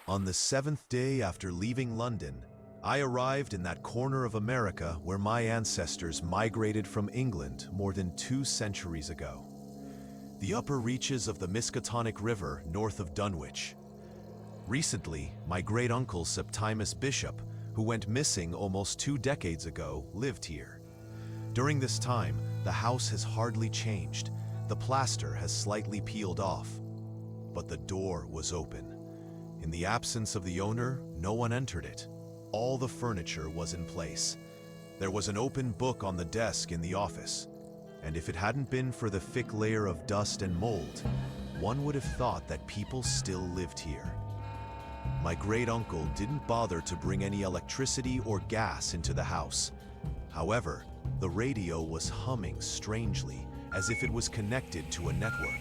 On the 7th day after leaving London, I arrived in that corner of America where my ancestors migrated from England more than 2 centuries ago. The upper reaches of the Miskatonic River north of Dunwich. Recently, my great-uncle Septimus Bishop, who went missing almost 2 decades ago, lived here. During this time, the house has hardly changed. The plaster has slightly peeled off, but the door was open. In the absence of the owner, no one entered it. All the furniture was in place. There was an open book on the desk in the office, and if it hadn't been for the thick layer of dust and mold, one would have thought that people still lived here. My great-uncle didn't bother to bring any electricity or gas into the house. However, the radio was humming strangely, as if it was connected to a network.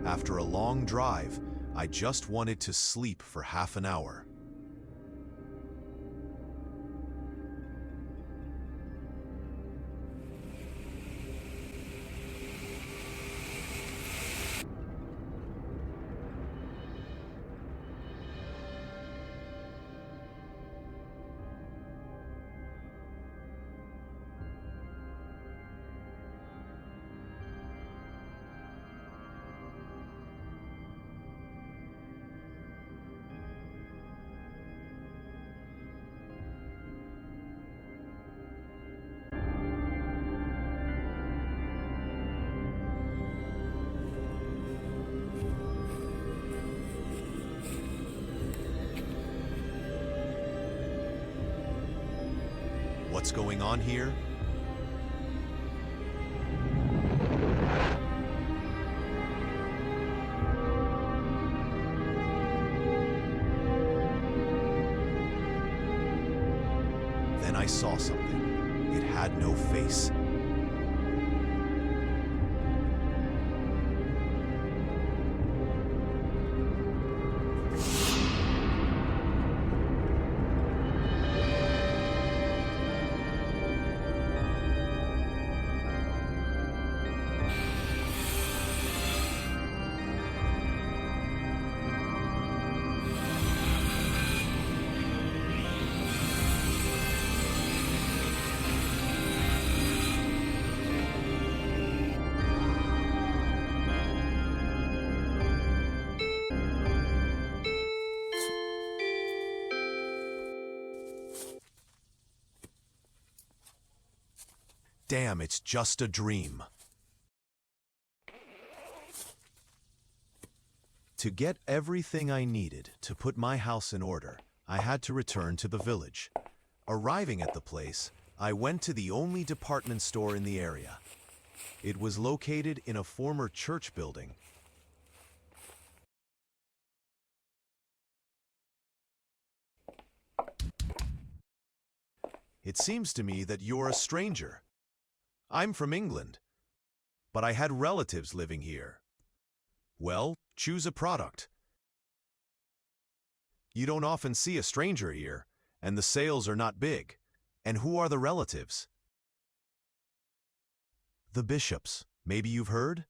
After a long drive, I just wanted to sleep for half an hour. What's going on here? Then I saw something. It had no face. Damn, it's just a dream. To get everything I needed to put my house in order, I had to return to the village. Arriving at the place, I went to the only department store in the area. It was located in a former church building. It seems to me that you're a stranger. I'm from England, but I had relatives living here. Well, choose a product. You don't often see a stranger here, and the sales are not big. And who are the relatives? The Bishops. Maybe you've heard?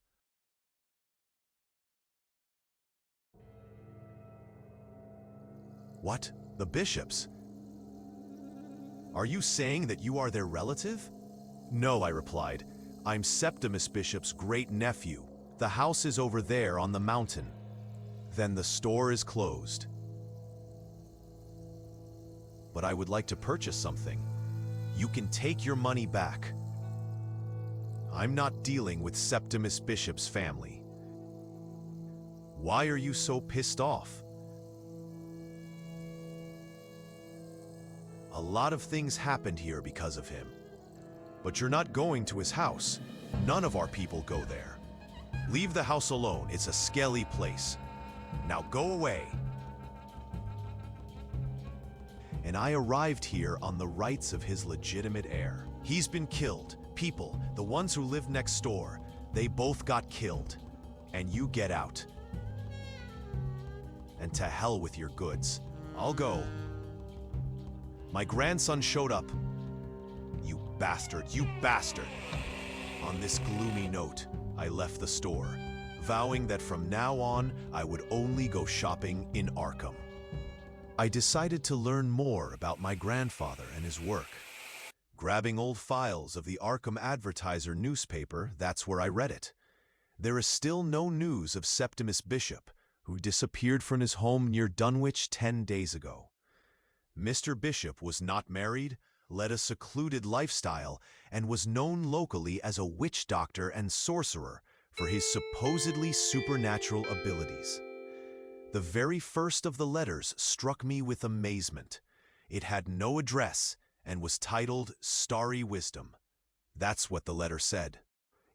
What? The Bishops? Are you saying that you are their relative? No, I replied. I'm Septimus Bishop's great-nephew. The house is over there on the mountain. Then the store is closed. But I would like to purchase something. You can take your money back. I'm not dealing with Septimus Bishop's family. Why are you so pissed off? A lot of things happened here because of him. But you're not going to his house. None of our people go there. Leave the house alone. It's a skelly place. Now go away. And I arrived here on the rights of his legitimate heir. He's been killed. People, the ones who live next door, they both got killed. And you get out. And to hell with your goods. I'll go. My grandson showed up. You bastard, you bastard! On this gloomy note, I left the store, vowing that from now on, I would only go shopping in Arkham. I decided to learn more about my grandfather and his work. Grabbing old files of the Arkham Advertiser newspaper, that's where I read it. There is still no news of Septimus Bishop, who disappeared from his home near Dunwich 10 days ago. Mr. Bishop was not married, led a secluded lifestyle, and was known locally as a witch doctor and sorcerer for his supposedly supernatural abilities. The very first of the letters struck me with amazement. It had no address and was titled Starry Wisdom. That's what the letter said.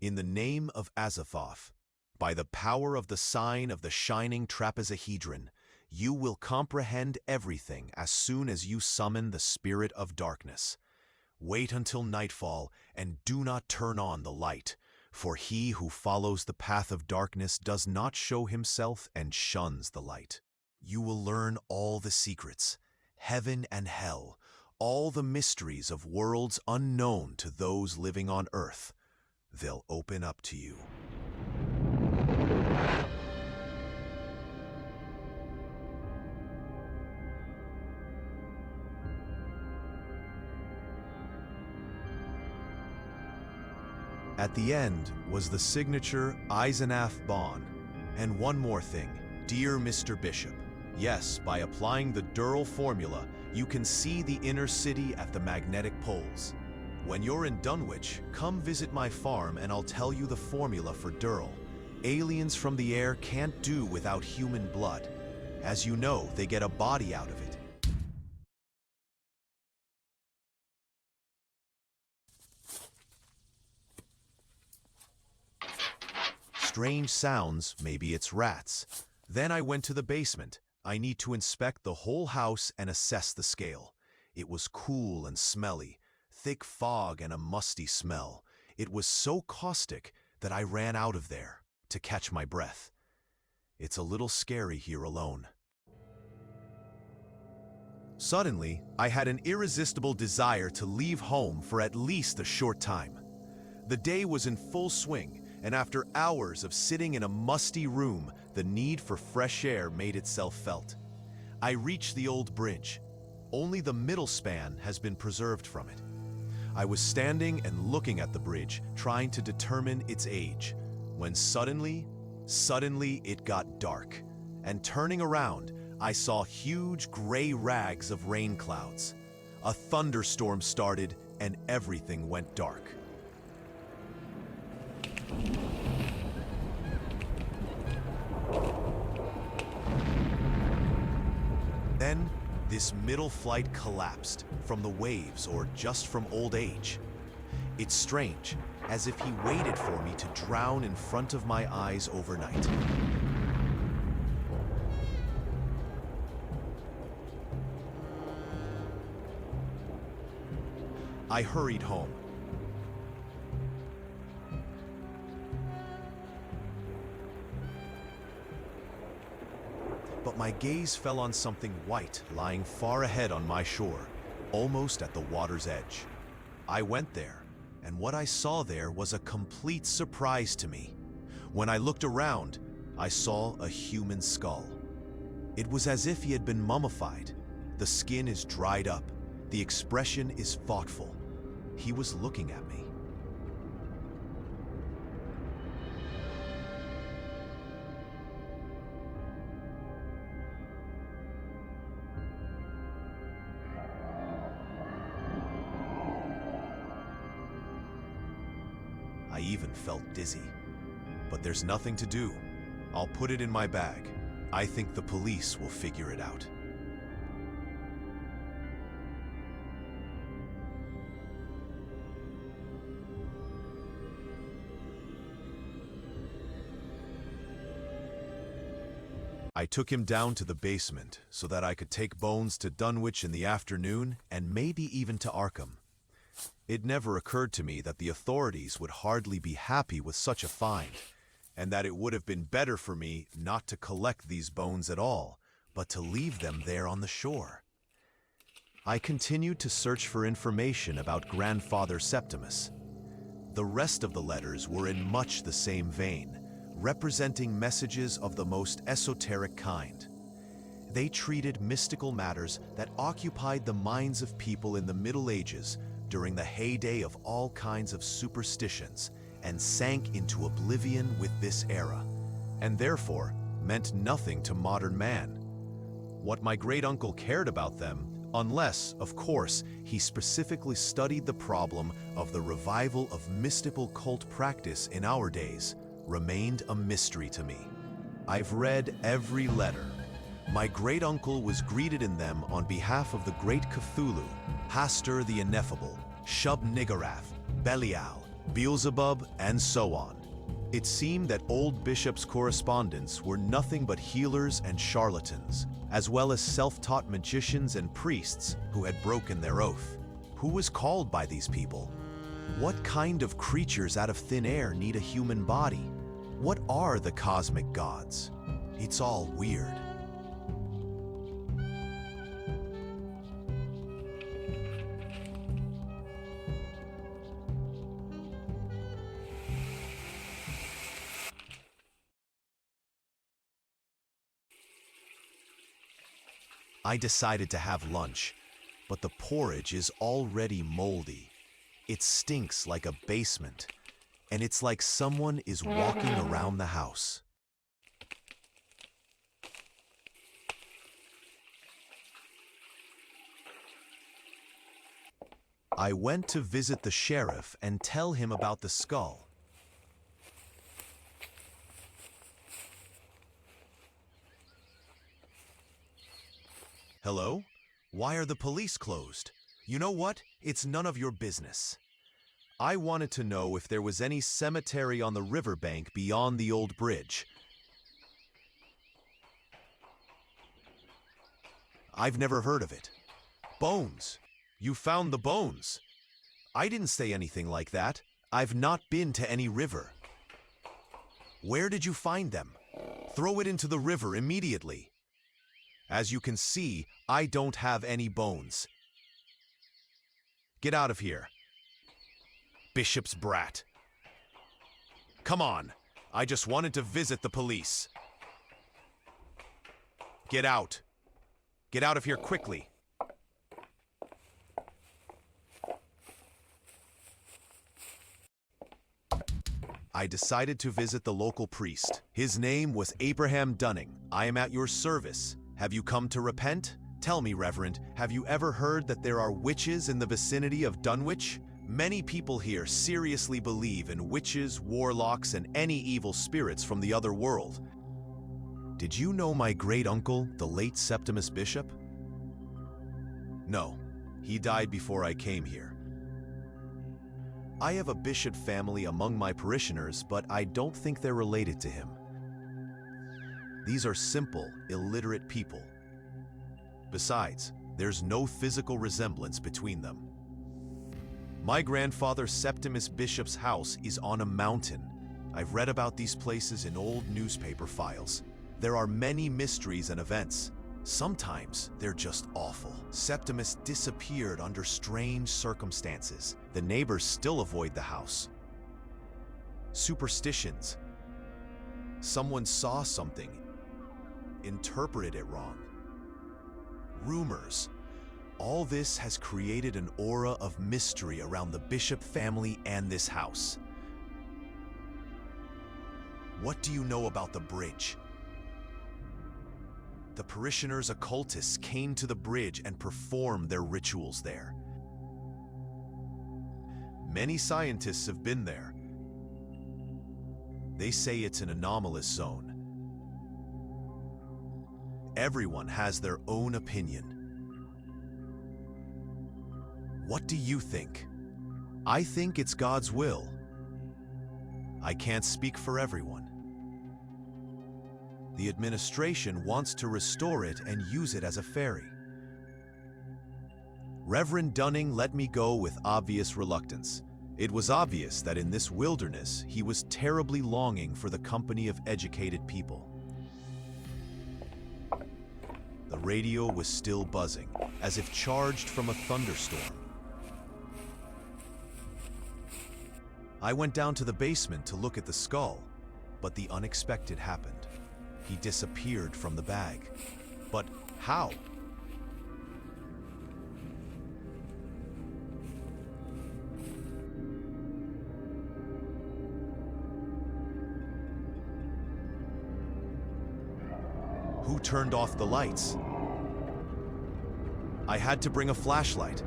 In the name of Azathoth, by the power of the sign of the shining trapezohedron, you will comprehend everything as soon as you summon the spirit of darkness. Wait until nightfall and do not turn on the light, for he who follows the path of darkness does not show himself and shuns the light. You will learn all the secrets, heaven and hell, all the mysteries of worlds unknown to those living on earth. They'll open up to you. At the end was the signature Eisenach Bond. And one more thing, dear Mr. Bishop. Yes, by applying the Durrell formula, you can see the inner city at the magnetic poles. When you're in Dunwich, come visit my farm and I'll tell you the formula for Durrell. Aliens from the air can't do without human blood. As you know, they get a body out of it. Strange sounds, maybe it's rats. Then I went to the basement. I need to inspect the whole house and assess the scale. It was cool and smelly, thick fog and a musty smell. It was so caustic that I ran out of there to catch my breath. It's a little scary here alone. Suddenly, I had an irresistible desire to leave home for at least a short time. The day was in full swing, and after hours of sitting in a musty room, the need for fresh air made itself felt. I reached the old bridge. Only the middle span has been preserved from it. I was standing and looking at the bridge, trying to determine its age, when suddenly it got dark, and turning around, I saw huge gray rags of rain clouds. A thunderstorm started, and everything went dark. Then, this middle flight collapsed from the waves or just from old age. It's strange, as if he waited for me to drown in front of my eyes overnight. I hurried home. But my gaze fell on something white lying far ahead on my shore, almost at the water's edge. I went there, and what I saw there was a complete surprise to me. When I looked around, I saw a human skull. It was as if he had been mummified. The skin is dried up. The expression is thoughtful. He was looking at me. I even felt dizzy. But there's nothing to do. I'll put it in my bag. I think the police will figure it out. I took him down to the basement so that I could take Bones to Dunwich in the afternoon and maybe even to Arkham. It never occurred to me that the authorities would hardly be happy with such a find, and that it would have been better for me not to collect these bones at all, but to leave them there on the shore. I continued to search for information about Grandfather Septimus. The rest of the letters were in much the same vein, representing messages of the most esoteric kind. They treated mystical matters that occupied the minds of people in the Middle Ages during the heyday of all kinds of superstitions and sank into oblivion with this era, and therefore meant nothing to modern man. What my great-uncle cared about them, unless, of course, he specifically studied the problem of the revival of mystical cult practice in our days, remained a mystery to me. I've read every letter. My great-uncle was greeted in them on behalf of the great Cthulhu, Hastur the Ineffable, Shub-Niggurath, Belial, Beelzebub, and so on. It seemed that old Bishop's correspondents were nothing but healers and charlatans, as well as self-taught magicians and priests who had broken their oath. Who was called by these people? What kind of creatures out of thin air need a human body? What are the cosmic gods? It's all weird. I decided to have lunch, but the porridge is already moldy. It stinks like a basement, and it's like someone is walking around the house. I went to visit the sheriff and tell him about the skull. Hello? Why are the police closed? You know what? It's none of your business. I wanted to know if there was any cemetery on the riverbank beyond the old bridge. I've never heard of it. Bones. You found the bones. I didn't say anything like that. I've not been to any river. Where did you find them? Throw it into the river immediately. As you can see, I don't have any bones. Get out of here. Bishop's brat. Come on. I just wanted to visit the police. Get out. Get out of here quickly. I decided to visit the local priest. His name was Ebrahim Duning. I am at your service. Have you come to repent? Tell me, Reverend, have you ever heard that there are witches in the vicinity of Dunwich? Many people here seriously believe in witches, warlocks, and any evil spirits from the other world. Did you know my great-uncle, the late Septimus Bishop? No, he died before I came here. I have a bishop family among my parishioners, but I don't think they're related to him. These are simple, illiterate people. Besides, there's no physical resemblance between them. My grandfather Septimus Bishop's house is on a mountain. I've read about these places in old newspaper files. There are many mysteries and events. Sometimes they're just awful. Septimus disappeared under strange circumstances. The neighbors still avoid the house. Superstitions. Someone saw something, interpreted it wrong. Rumors. All this has created an aura of mystery around the Bishop family and this house. What do you know about the bridge? The parishioners' occultists came to the bridge and performed their rituals there. Many scientists have been there. They say it's an anomalous zone. Everyone has their own opinion. What do you think? I think it's God's will. I can't speak for everyone. The administration wants to restore it and use it as a ferry. Reverend Duning let me go with obvious reluctance. It was obvious that in this wilderness, he was terribly longing for the company of educated people. The radio was still buzzing, as if charged from a thunderstorm. I went down to the basement to look at the skull, but the unexpected happened. He disappeared from the bag. But how? Who turned off the lights? I had to bring a flashlight.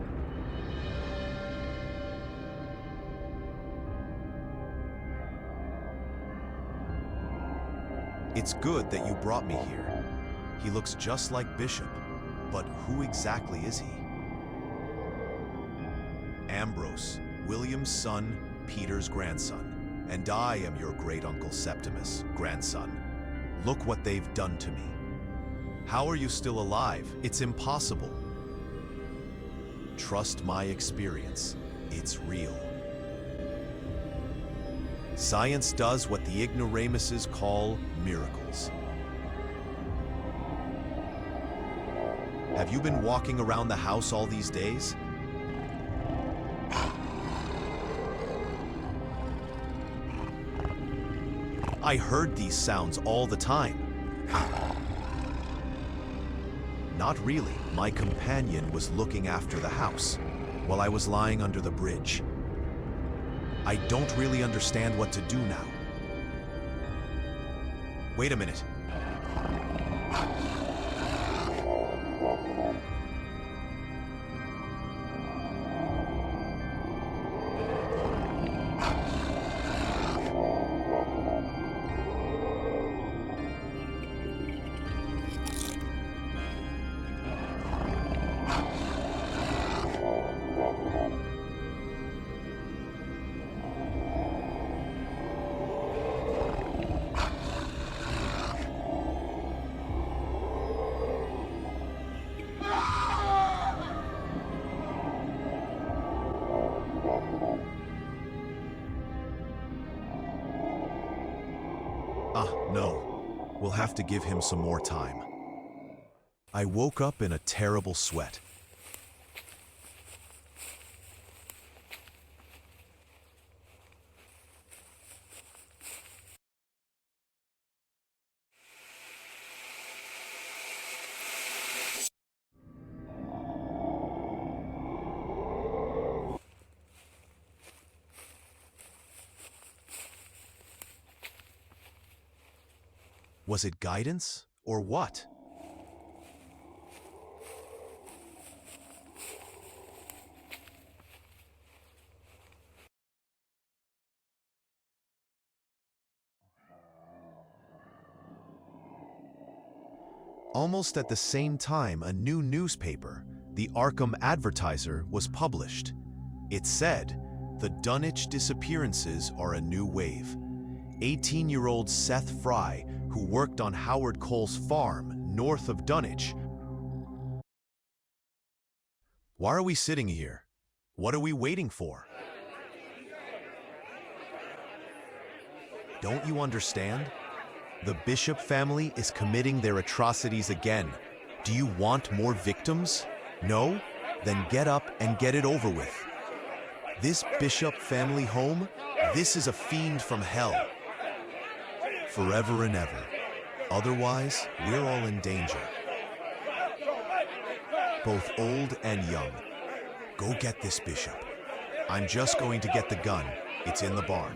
It's good that you brought me here. He looks just like Bishop, but who exactly is he? Ambrose, William's son, Peter's grandson, and I am your great-uncle Septimus, grandson. Look what they've done to me. How are you still alive? It's impossible. Trust my experience. It's real. Science does what the ignoramuses call miracles. Have you been walking around the house all these days? I heard these sounds all the time. Not really. My companion was looking after the house while I was lying under the bridge. I don't really understand what to do now. Wait a minute. No. We'll have to give him some more time. I woke up in a terrible sweat. Was it guidance, or what? Almost at the same time, a new newspaper, the Arkham Advertiser, was published. It said, "The Dunwich disappearances are a new wave. 18-year-old Seth Fry, who worked on Howard Cole's farm north of Dunwich." Why are we sitting here? What are we waiting for? Don't you understand? The Bishop family is committing their atrocities again. Do you want more victims? No? Then get up and get it over with. This Bishop family home, this is a fiend from hell. Forever and ever. Otherwise, we're all in danger. Both old and young. Go get this Bishop. I'm just going to get the gun. It's in the barn.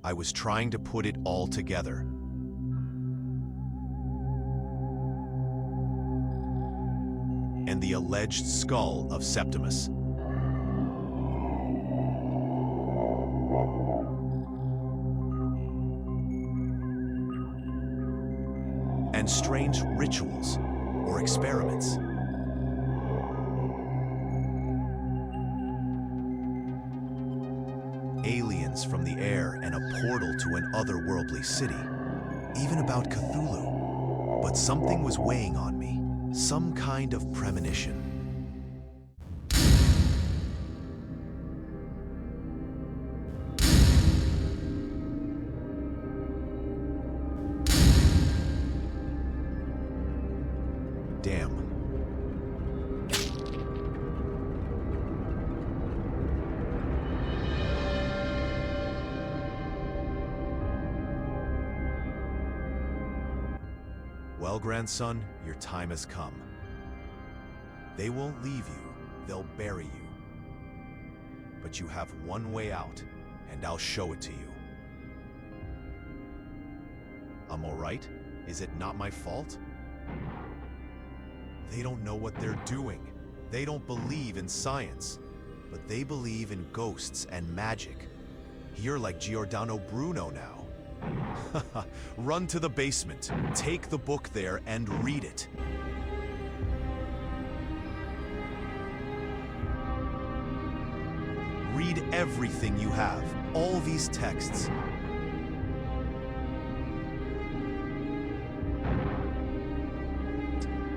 I was trying to put it all together. And the alleged skull of Septimus. And strange rituals or experiments. Aliens from the air and a portal to an otherworldly city. Even about Cthulhu. But something was weighing on me. Some kind of premonition. Damn. Well, grandson, your time has come. They won't leave you, they'll bury you. But you have one way out, and I'll show it to you. I'm all right? Is it not my fault? They don't know what they're doing. They don't believe in science, but they believe in ghosts and magic. You're like Giordano Bruno now. Run to the basement, take the book there, and read it. Read everything you have, all these texts.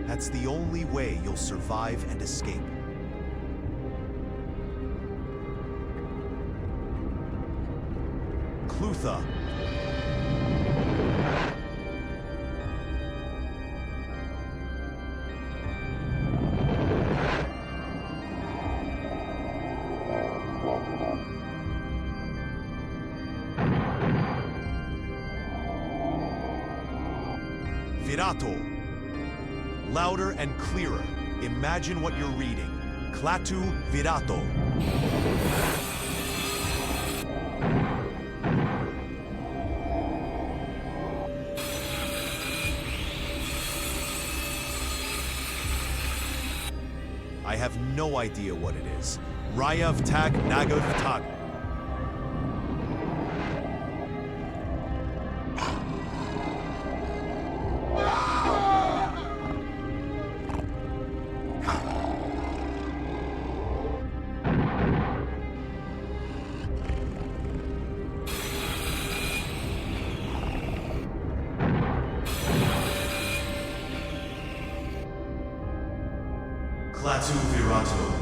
That's the only way you'll survive and escape. Clutha. Virato. Louder and clearer. Imagine what you're reading. Clatu virato. I have no idea what it is. Rayav tag nagav tag. Clatu virato.